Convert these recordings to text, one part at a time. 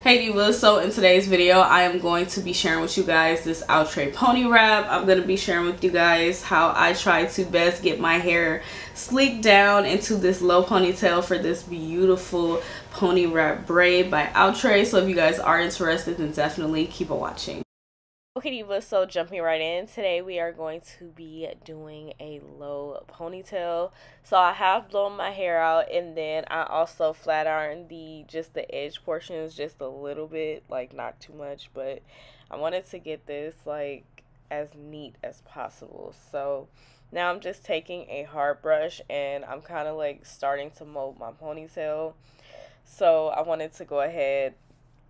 Hey divas, so in today's video I am going to be sharing with you guys this outre pony wrap. I'm going to be sharing with you guys how I try to best get my hair sleek down into this low ponytail for this beautiful pony wrap braid by Outre. So if you guys are interested, then definitely keep on watching. Okay divas, so jumping right in, today we are going to be doing a low ponytail. So I have blown my hair out, and then I also flat ironed the edge portions just a little bit, like not too much, but I wanted to get this like as neat as possible. So now I'm just taking a hard brush and I'm kind of like starting to mold my ponytail. So I wanted to go ahead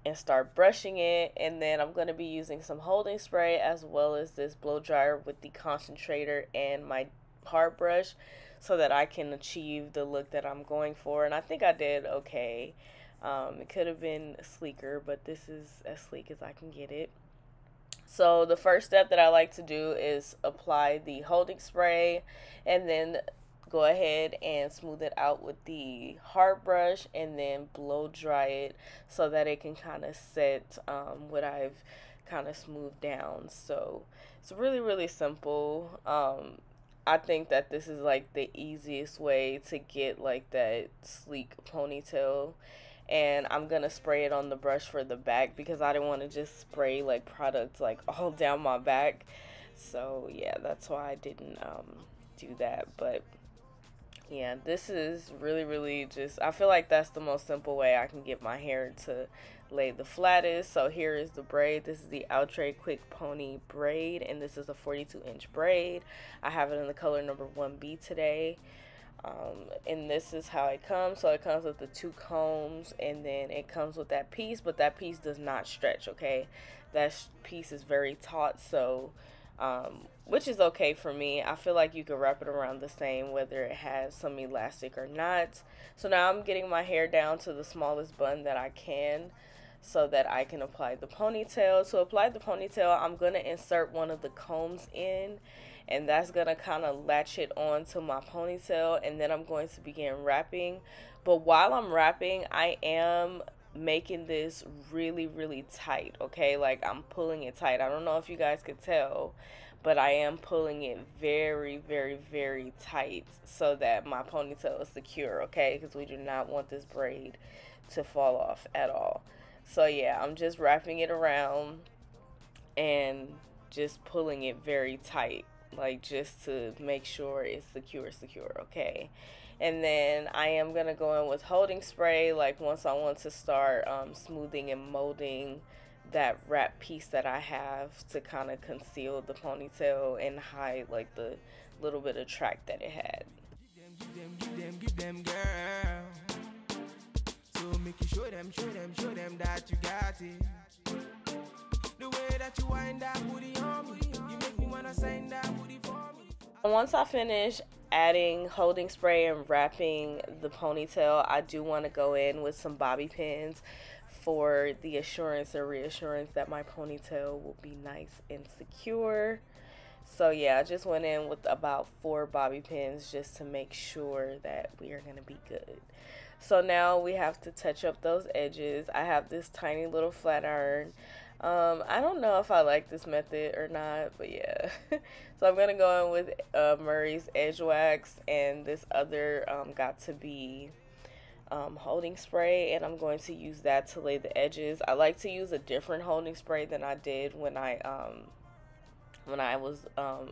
and start brushing it, and then I'm going to be using some holding spray as well as this blow dryer with the concentrator and my hard brush so that I can achieve the look that I'm going for. And I think I did okay. It could have been sleeker, but this is as sleek as I can get it. So the first step that I like to do is apply the holding spray and then go ahead and smooth it out with the hard brush and then blow dry it so that it can kind of set what I've kind of smoothed down. So it's really simple. I think that this is like the easiest way to get like that sleek ponytail. And I'm gonna spray it on the brush for the back because I didn't want to just spray like product like all down my back. So yeah, that's why I didn't do that. But yeah, this is really just, I feel like that's the most simple way I can get my hair to lay the flattest. So here is the braid. This is the Outre Quick Pony braid, and this is a 42-inch braid. I have it in the color number 1B today. And this is how it comes. So it comes with the 2 combs, and then it comes with that piece, but that piece does not stretch, okay? That piece is very taut, so which is okay for me. I feel like you can wrap it around the same whether it has some elastic or not. So now I'm getting my hair down to the smallest bun that I can so that I can apply the ponytail. To apply the ponytail, I'm going to insert one of the combs in, and that's going to kind of latch it on to my ponytail, and then I'm going to begin wrapping. But while I'm wrapping, I am making this really tight, okay? Like I'm pulling it tight. I don't know if you guys could tell, but I am pulling it very tight so that my ponytail is secure, okay? Because we do not want this braid to fall off at all. So yeah, I'm just wrapping it around and just pulling it very tight, like just to make sure it's secure, okay? And then I am going to go in with holding spray, like once I want to start smoothing and molding that wrap piece that I have to kind of conceal the ponytail and hide like the little bit of track that it had. Give them, girl. So make you show them that you got it. The way that you wind that booty on me, you make me wanna sign that booty for me. Once I finish adding holding spray and wrapping the ponytail, I do want to go in with some bobby pins for the assurance or reassurance that my ponytail will be nice and secure. So yeah, I just went in with about 4 bobby pins just to make sure that we are going to be good. So now we have to touch up those edges. I have this tiny little flat iron. I don't know if I like this method or not, but yeah. So I'm going to go in with Murray's Edge Wax, and this other got to be holding spray, and I'm going to use that to lay the edges. I like to use a different holding spray than I did when I was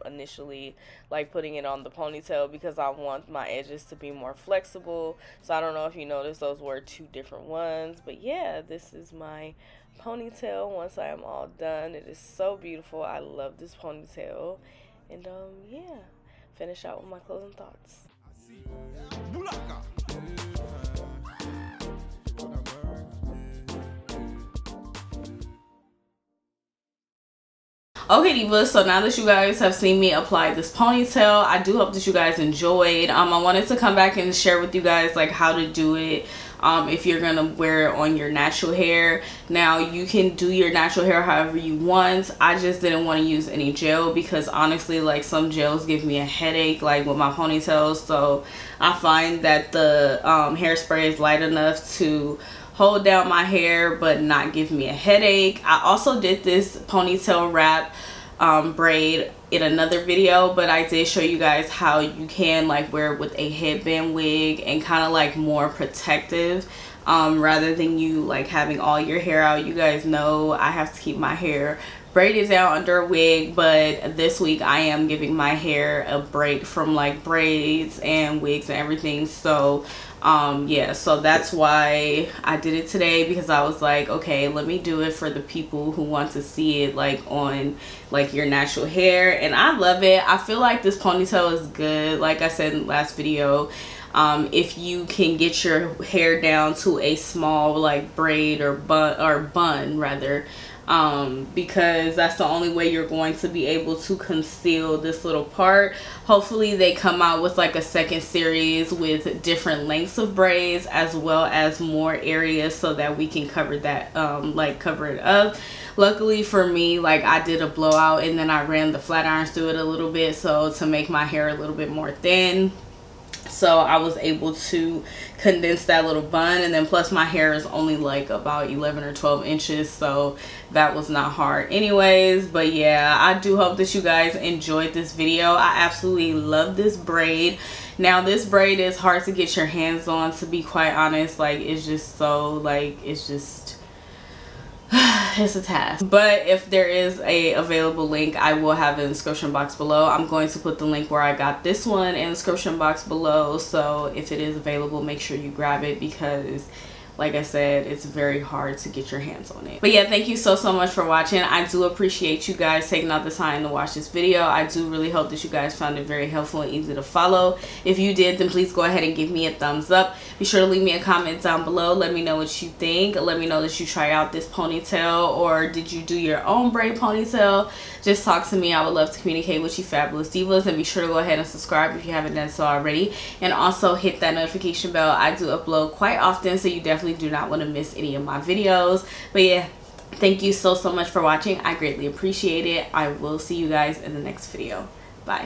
initially like putting it on the ponytail, because I want my edges to be more flexible. So I don't know if you noticed, those were 2 different ones. But yeah, this is my ponytail once I am all done. It is so beautiful. I love this ponytail. And yeah, finish out with my closing thoughts. Okay divas, so now that you guys have seen me apply this ponytail, I do hope that you guys enjoyed. I wanted to come back and share with you guys like how to do it if you're gonna wear it on your natural hair. Now you can do your natural hair however you want. I just didn't want to use any gel because honestly, like some gels give me a headache like with my ponytails. So I find that the hairspray is light enough to hold down my hair but not give me a headache. I also did this ponytail wrap braid in another video, but I did show you guys how you can like wear it with a headband wig and kind of like more protective, rather than you like having all your hair out. You guys know I have to keep my hair braided down under a wig, but this week I am giving my hair a break from like braids and wigs and everything. So yeah, so that's why I did it today, because I was like, okay, let me do it for the people who want to see it like on like your natural hair. And I love it. I feel like this ponytail is good. Like I said in the last video, if you can get your hair down to a small like braid or bun rather, because that's the only way you're going to be able to conceal this little part. Hopefully they come out with like a second series with different lengths of braids as well as more areas so that we can cover that, like cover it up. Luckily for me, like I did a blowout and then I ran the flat irons through it a little bit, so to make my hair a little bit more thin. So I was able to condense that little bun, and then plus my hair is only like about 11 or 12 inches, so that was not hard anyways. But yeah, I do hope that you guys enjoyed this video. I absolutely love this braid. Now this braid is hard to get your hands on, to be quite honest. Like it's just so like it's just it's a task. But if there is a available link, I will have it in the description box below. I'm going to put the link where I got this one in the description box below, so if it is available, make sure you grab it, because like I said, it's very hard to get your hands on it. But yeah, thank you so much for watching. I do appreciate you guys taking out the time to watch this video. I do really hope that you guys found it very helpful and easy to follow. If you did, then please go ahead and give me a thumbs up. Be sure to leave me a comment down below. Let me know what you think. Let me know that you try out this ponytail, or did you do your own braid ponytail? Just talk to me. I would love to communicate with you fabulous divas. And be sure to go ahead and subscribe if you haven't done so already, and also hit that notification bell. I do upload quite often, so you definitely do not want to miss any of my videos. But yeah, thank you so much for watching. I greatly appreciate it. I will see you guys in the next video. Bye.